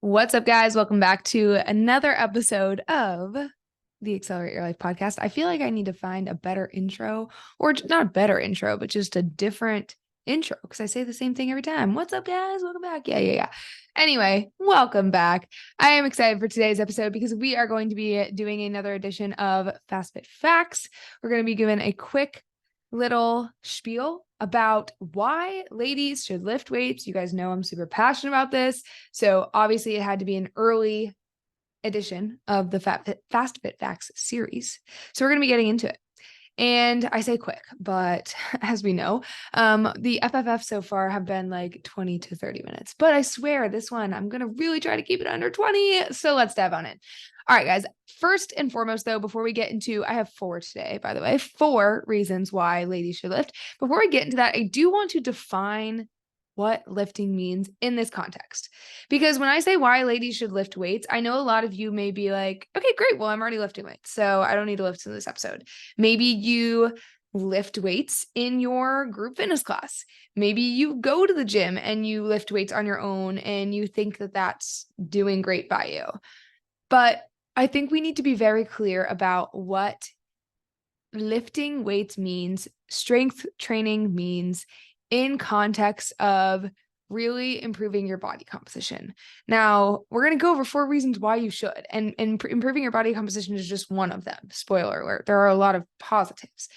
What's up, guys? Welcome back to another episode of the Accelerate Your Life podcast. I feel like I need to find a better intro, or not a better intro, but just a different intro because I say the same thing every time. What's up, guys? Welcome back. Yeah. Anyway, welcome back. I am excited for today's episode because we are going to be doing another edition of Fast Fit Facts. We're going to be given a quick little spiel about why ladies should lift weights. You guys know I'm super passionate about this. So obviously it had to be an early edition of the Fast Fit Facts series. So we're going to be getting into it. And I say quick, but as we know, the FFF so far have been like 20 to 30 minutes. But I swear this one, I'm going to really try to keep it under 20. So let's dive on in. All right, guys. First and foremost, though, before we get into, I have 4 today, by the way, 4 reasons why ladies should lift. Before we get into that, I do want to define what lifting means in this context. Because when I say why ladies should lift weights, I know a lot of you may be like, okay, great. Well, I'm already lifting weights, so I don't need to lift in this episode. Maybe you lift weights in your group fitness class. Maybe you go to the gym and you lift weights on your own and you think that that's doing great by you. But I think we need to be very clear about what lifting weights means, strength training means in context of really improving your body composition. Now, we're going to go over 4 reasons why you should, and improving your body composition is just one of them. Spoiler alert, there are a lot of positives.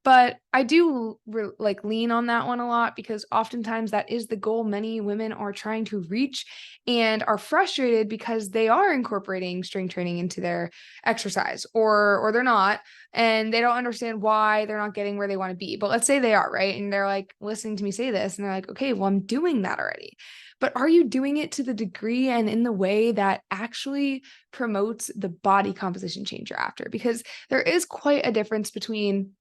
But I do lean on that one a lot because oftentimes that is the goal many women are trying to reach and are frustrated because they are incorporating strength training into their exercise or they're not, and they don't understand why they're not getting where they want to be. But let's say they are, right? And they're like listening to me say this and they're like, okay, well, I'm doing that already. But are you doing it to the degree and in the way that actually promotes the body composition change you're after? Because there is quite a difference between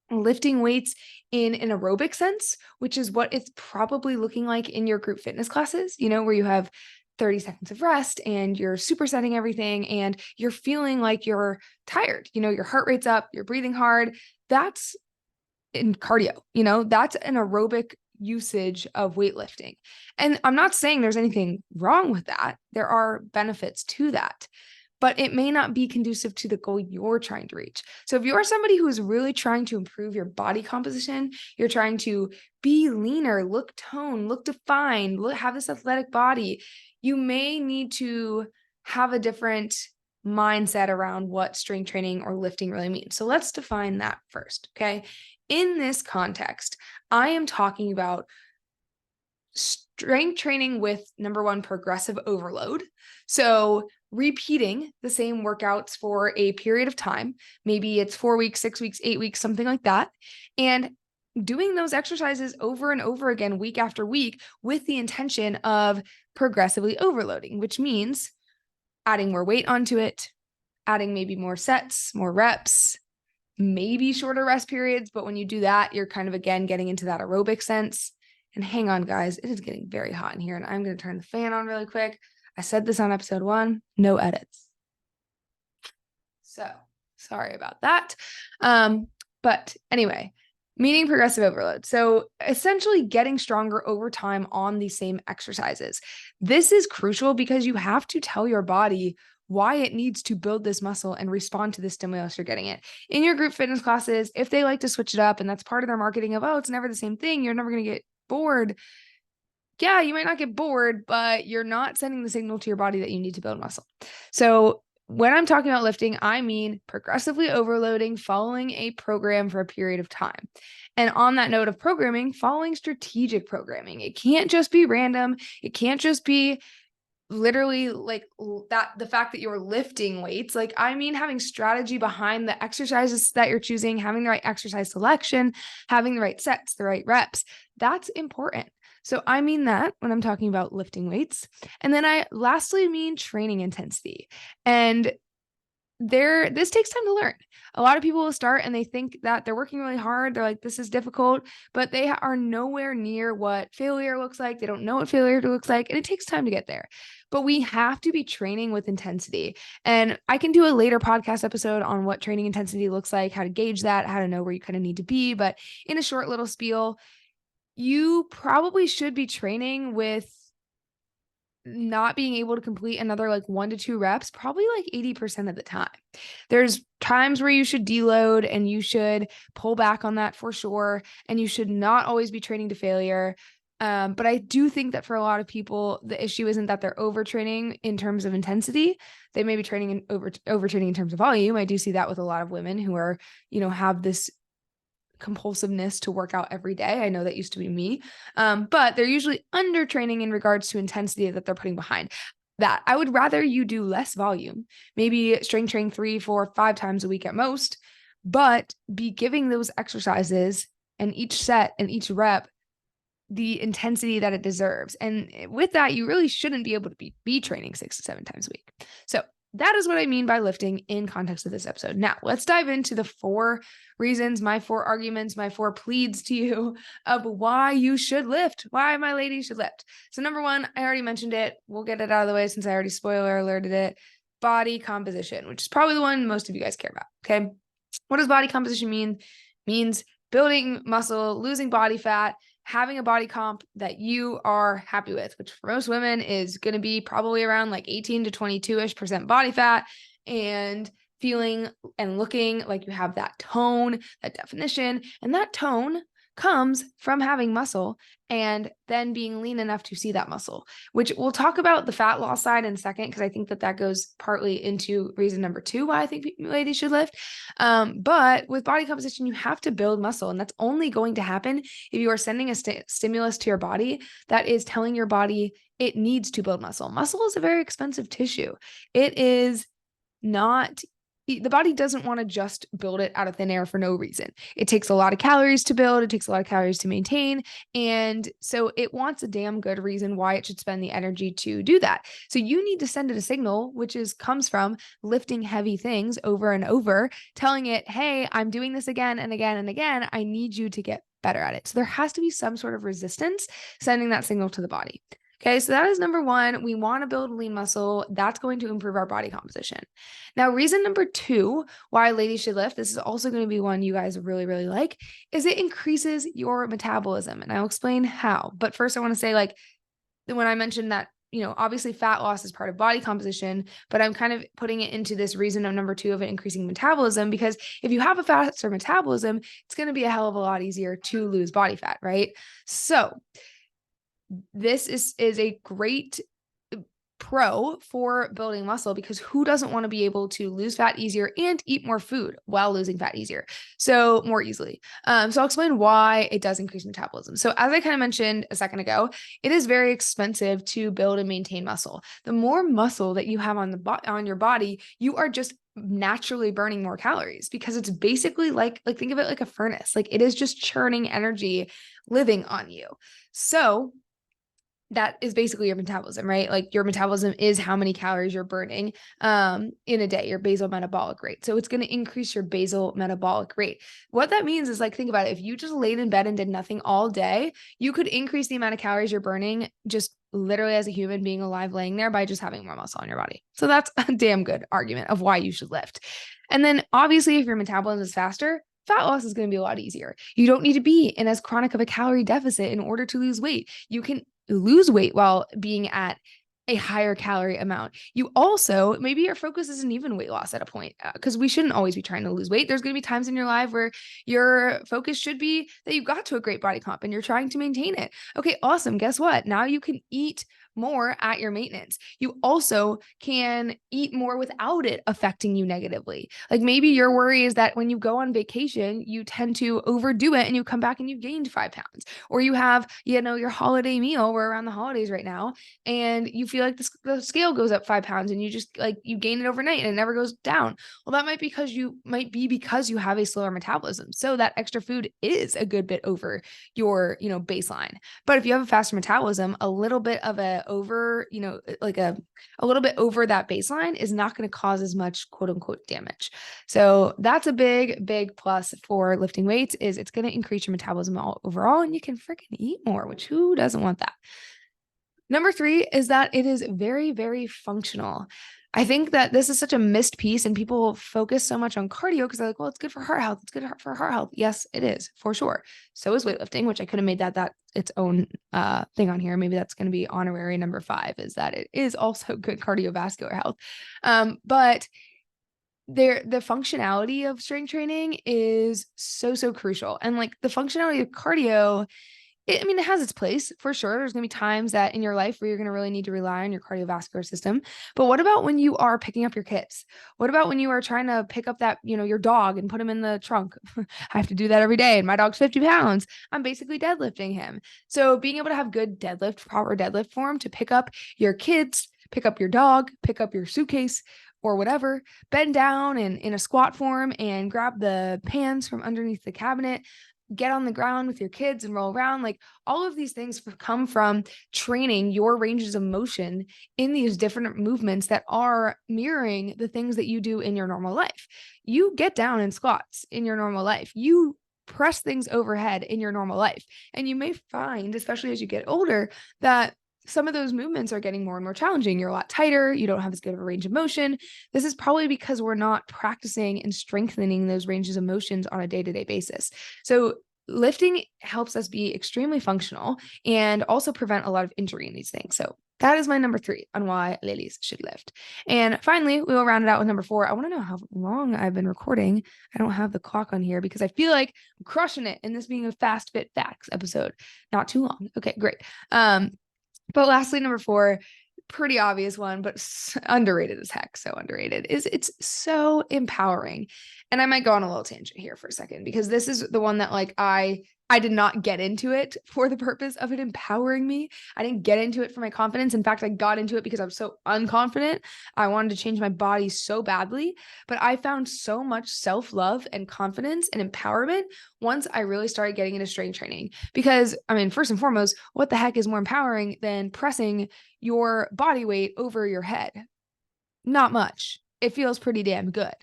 lifting weights in an aerobic sense, which is what it's probably looking like in your group fitness classes, where you have 30 seconds of rest and you're supersetting everything and you're feeling like you're tired, your heart rate's up, you're breathing hard. That's in cardio, that's an aerobic usage of weightlifting. And I'm not saying there's anything wrong with that. There are benefits to that, but it may not be conducive to the goal you're trying to reach. So if you're somebody who is really trying to improve your body composition, you're trying to be leaner, look toned, look defined, have this athletic body, you may need to have a different mindset around what strength training or lifting really means. So let's define that first, okay? In this context, I am talking about strength training with, number 1, progressive overload. So repeating the same workouts for a period of time. Maybe it's 4 weeks, 6 weeks, 8 weeks, something like that. And doing those exercises over and over again, week after week, with the intention of progressively overloading, which means adding more weight onto it, adding maybe more sets, more reps, maybe shorter rest periods. But when you do that, you're kind of, again, getting into that aerobic sense. And hang on, guys, it is getting very hot in here, and I'm going to turn the fan on really quick. I said this on episode 1, no edits. So sorry about that. But anyway, meaning progressive overload. So essentially getting stronger over time on these same exercises. This is crucial because you have to tell your body why it needs to build this muscle and respond to the stimulus you're getting it. In your group fitness classes, if they like to switch it up and that's part of their marketing of, oh, it's never the same thing, you're never going to get bored. Yeah, you might not get bored, but you're not sending the signal to your body that you need to build muscle. So when I'm talking about lifting, I mean progressively overloading, following a program for a period of time. And on that note of programming, following strategic programming. It can't just be random. It can't just be literally like that, the fact that you're lifting weights. Like, I mean, having strategy behind the exercises that you're choosing, having the right exercise selection, having the right sets, the right reps. That's important. So I mean that when I'm talking about lifting weights. And then I lastly mean training intensity. And this takes time to learn. A lot of people will start and they think that they're working really hard. They're like, this is difficult, but they are nowhere near what failure looks like. They don't know what failure looks like, and it takes time to get there. But we have to be training with intensity. And I can do a later podcast episode on what training intensity looks like, how to gauge that, how to know where you kind of need to be. But in a short little spiel, you probably should be training with not being able to complete another like 1 to 2 reps, probably like 80% of the time. There's times where you should deload and you should pull back on that for sure. And you should not always be training to failure. But I do think that for a lot of people, the issue isn't that they're overtraining in terms of intensity. They may be training in overtraining in terms of volume. I do see that with a lot of women who are, have this compulsiveness to work out every day. I know that used to be me. But they're usually under training in regards to intensity that they're putting behind that. I would rather you do less volume, maybe strength train 3, 4, 5 times a week at most, but be giving those exercises and each set and each rep the intensity that it deserves. And with that, you really shouldn't be able to be training 6 to 7 times a week. So that is what I mean by lifting in context of this episode. Now, let's dive into the 4 reasons, my 4 arguments, my 4 pleads to you of why you should lift, why my lady should lift. So number 1, I already mentioned it. We'll get it out of the way since I already spoiler alerted it. Body composition, which is probably the one most of you guys care about. Okay. What does body composition mean? It means building muscle, losing body fat, having a body comp that you are happy with, which for most women is going to be probably around like 18 to 22% body fat, and feeling and looking like you have that tone, that definition. And that tone comes from having muscle and then being lean enough to see that muscle, which we'll talk about the fat loss side in a second, because I think that goes partly into reason number 2 why I think ladies should lift. But with body composition, you have to build muscle, and that's only going to happen if you are sending a stimulus to your body that is telling your body it needs to build muscle. Muscle is a very expensive tissue. It is not, the body doesn't want to just build it out of thin air for no reason. It takes a lot of calories to build. It takes a lot of calories to maintain. And so it wants a damn good reason why it should spend the energy to do that. So you need to send it a signal, which comes from lifting heavy things over and over, telling it, hey, I'm doing this again and again and again. I need you to get better at it. So there has to be some sort of resistance sending that signal to the body. Okay, so that is number 1. We want to build lean muscle. That's going to improve our body composition. Now, reason number 2 why ladies should lift, this is also going to be one you guys really, really like, is it increases your metabolism. And I'll explain how. But first, I want to say, like, when I mentioned that, obviously fat loss is part of body composition, but I'm kind of putting it into this reason of number 2 of it increasing metabolism, because if you have a faster metabolism, it's going to be a hell of a lot easier to lose body fat, right? So this is a great pro for building muscle, because who doesn't want to be able to lose fat easier and eat more food while losing fat easier, so more easily. So I'll explain why it does increase metabolism. So as I kind of mentioned a second ago, it is very expensive to build and maintain muscle. The more muscle that you have on your body, you are just naturally burning more calories, because it's basically like think of it like a furnace. Like, it is just churning energy living on you. So that is basically your metabolism, right? Like, your metabolism is how many calories you're burning in a day, your basal metabolic rate. So it's going to increase your basal metabolic rate. What that means is, like, think about it. If you just laid in bed and did nothing all day, you could increase the amount of calories you're burning just literally as a human being alive laying there by just having more muscle on your body. So that's a damn good argument of why you should lift. And then obviously, if your metabolism is faster, fat loss is going to be a lot easier. You don't need to be in as chronic of a calorie deficit in order to lose weight. You can lose weight while being at a higher calorie amount. You also, maybe your focus isn't even weight loss at a point, because we shouldn't always be trying to lose weight. There's going to be times in your life where your focus should be that you got to a great body comp and you're trying to maintain it. Okay, awesome. Guess what? Now you can eat more at your maintenance. You also can eat more without it affecting you negatively. Like, maybe your worry is that when you go on vacation, you tend to overdo it and you come back and you've gained 5 pounds, or you have, your holiday meal. We're around the holidays right now, and you feel like the scale goes up 5 pounds and you just you gain it overnight and it never goes down. Well, that might be because you have a slower metabolism. So that extra food is a good bit over your, baseline. But if you have a faster metabolism, a little bit of a little bit over that baseline is not going to cause as much quote unquote damage. So that's a big, big plus for lifting weights, is it's going to increase your metabolism overall, and you can freaking eat more, which who doesn't want that? Number 3 is that it is very, very functional. I think that this is such a missed piece, and people focus so much on cardio because they're like, well, it's good for heart health. It's good for heart health. Yes, it is for sure. So is weightlifting, which I could have made that its own thing on here. Maybe that's going to be honorary number 5, is that it is also good cardiovascular health. But the functionality of strength training is so crucial. And like the functionality of cardio, it has its place for sure. There's going to be times that in your life where you're going to really need to rely on your cardiovascular system. But what about when you are picking up your kids? What about when you are trying to pick up that, your dog and put him in the trunk? I have to do that every day. And my dog's 50 pounds. I'm basically deadlifting him. So being able to have good proper deadlift form to pick up your kids, pick up your dog, pick up your suitcase, or whatever, bend down and in a squat form and grab the pans from underneath the cabinet, get on the ground with your kids and roll around. Like all of these things come from training your ranges of motion in these different movements that are mirroring the things that you do in your normal life. You get down in squats in your normal life. You press things overhead in your normal life. And you may find, especially as you get older, that some of those movements are getting more and more challenging. You're a lot tighter. You don't have as good of a range of motion. This is probably because we're not practicing and strengthening those ranges of motions on a day-to-day basis. So lifting helps us be extremely functional and also prevent a lot of injury in these things. So that is my number 3 on why ladies should lift. And finally, we will round it out with number 4. I want to know how long I've been recording. I don't have the clock on here because I feel like I'm crushing it in this being a fast fit facts episode. Not too long. Okay, great. But lastly, number 4, pretty obvious one, but underrated as heck. So underrated is it's so empowering. And I might go on a little tangent here for a second, because this is the one that like I did not get into it for the purpose of it empowering me. I didn't get into it for my confidence. In fact, I got into it because I was so unconfident. I wanted to change my body so badly, but I found so much self-love and confidence and empowerment once I really started getting into strength training. Because first and foremost, what the heck is more empowering than pressing your body weight over your head? Not much. It feels pretty damn good.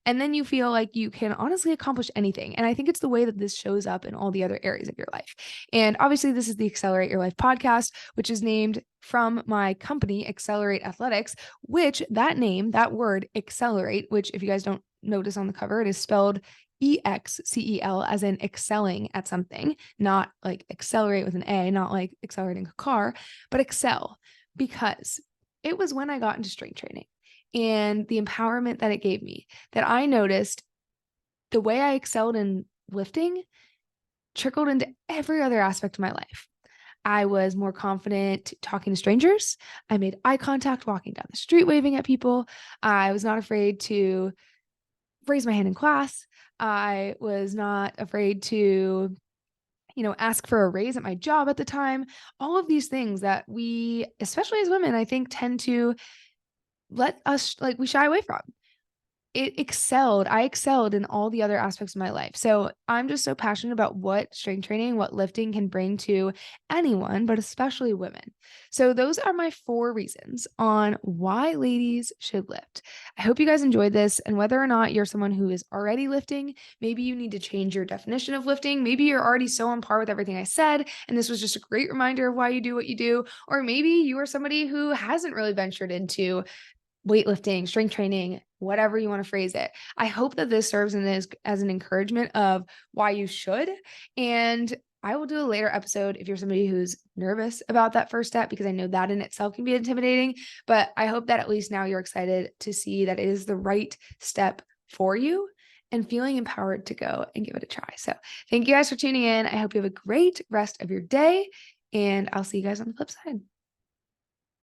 And then you feel like you can honestly accomplish anything. And I think it's the way that this shows up in all the other areas of your life. And obviously, this is the Accelerate Your Life podcast, which is named from my company, Accelerate Athletics, which that name, that word accelerate, which if you guys don't notice on the cover, it is spelled EXCEL, as in excelling at something, not like accelerate with an A, not like accelerating a car, but excel, because it was when I got into strength training and the empowerment that it gave me that I noticed the way I excelled in lifting trickled into every other aspect of my life. I was more confident talking to strangers. I made eye contact walking down the street, waving at people. I was not afraid to raise my hand in class. I was not afraid to ask for a raise at my job at the time. All of these things that we, especially as women, I think tend to let us, like, we shy away from. I excelled in all the other aspects of my life. So I'm just so passionate about what strength training, what lifting can bring to anyone, but especially women. So those are my 4 reasons on why ladies should lift. I hope you guys enjoyed this. And whether or not you're someone who is already lifting, maybe you need to change your definition of lifting. Maybe you're already so on par with everything I said, and this was just a great reminder of why you do what you do. Or maybe you are somebody who hasn't really ventured into weightlifting, strength training, whatever you want to phrase it. I hope that this serves as an encouragement of why you should. And I will do a later episode if you're somebody who's nervous about that first step, because I know that in itself can be intimidating. But I hope that at least now you're excited to see that it is the right step for you and feeling empowered to go and give it a try. So thank you guys for tuning in. I hope you have a great rest of your day, and I'll see you guys on the flip side.